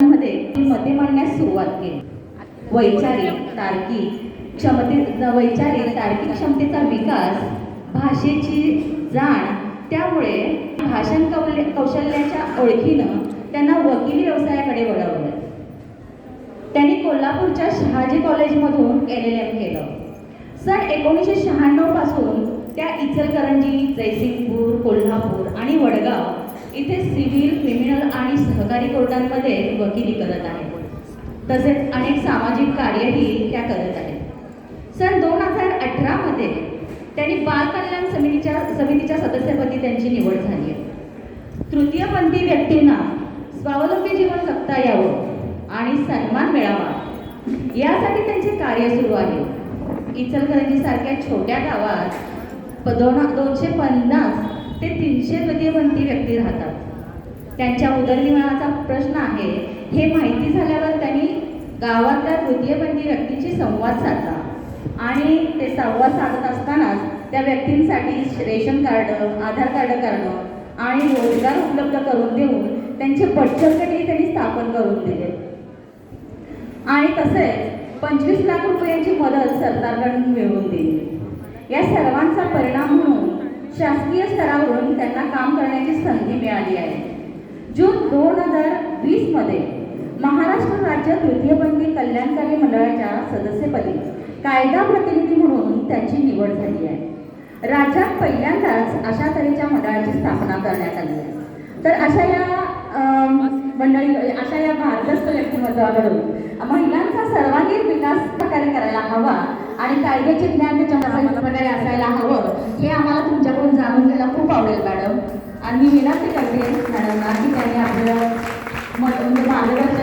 मध्ये मते मांडण्यास सुरुवात केली. वैचारिक तार्किक क्षमतेचा विकास, भाषेची जाण, त्यामुळे भाषण कौशल्याच्या ओळखीनं त्यांना वकिली व्यवसायाकडे वळवलं. त्यांनी कोल्हापूरच्या शहाजी कॉलेजमधून LLM केलं. सन 1996 पासून त्या इचलकरंजी, जयसिंगपूर, कोल्हापूर आणि वडगाव इथे सिव्हिल, क्रिमिनल आणि सहकारी कोर्टांमध्ये वकिली करत आहेत. तसेच अनेक सामाजिक कार्यही त्या करत आहेत. सन 2018 मध्ये त्यांनी बाल कल्याण समितीच्या सदस्यपदी त्यांची निवड झाली आहे. तृतीयपंथी व्यक्तींना स्वावलंबी जीवन जगता यावं आणि सन्मान मिळावा यासाठी त्यांचे कार्य सुरू आहे. इचलकरंजी सारख्या छोट्या गावात 250 ते 300 तृतीयपंथी व्यक्ती राहतात. त्यांच्या उदरनिर्वाहाचा प्रश्न आहे हे माहिती झाल्यावर त्यांनी गावातल्या तृतीयपंथी व्यक्तींशी संवाद साधला आणि ते संवाद साधत असतानाच त्या व्यक्तींसाठी रेशन कार्ड, आधार कार्ड करणं आणि रोजगार उपलब्ध करून देऊन त्यांचे बचत गटही त्यांनी स्थापन करून दिले. आणि तसेच 25 लाख रुपयांची मदत सरकारकडून मिळवून दिली. या सर्वांचा परिणाम म्हणून शासकीय स्तरावरून त्यांना काम करण्याची संधी मिळाली आहे. जून 2020 मध्ये महाराष्ट्र राज्य तृतीयपंथी कल्याणकारी मंडळाच्या सदस्यपदी कायदा प्रतिनिधी म्हणून त्यांची निवड झाली आहे. राज्यात पहिल्यांदाच अशा तऱ्हेच्या मंडळाची स्थापना करण्यात आली आहे. तर अशा या भारदस्त व्यक्तिमत्वाकडून महिलांचा सर्वांगीण विकास प्रकारे करायला हवा आणि कायद्याचे ज्ञान त्याच्या प्रकारे असायला हवं हे आम्हाला तुमच्याकडून जाणून घ्यायला खूप आवडेल मॅडम. आणि मी विनंती करते मॅडमना की त्यांनी आपलं मार्गदर्शन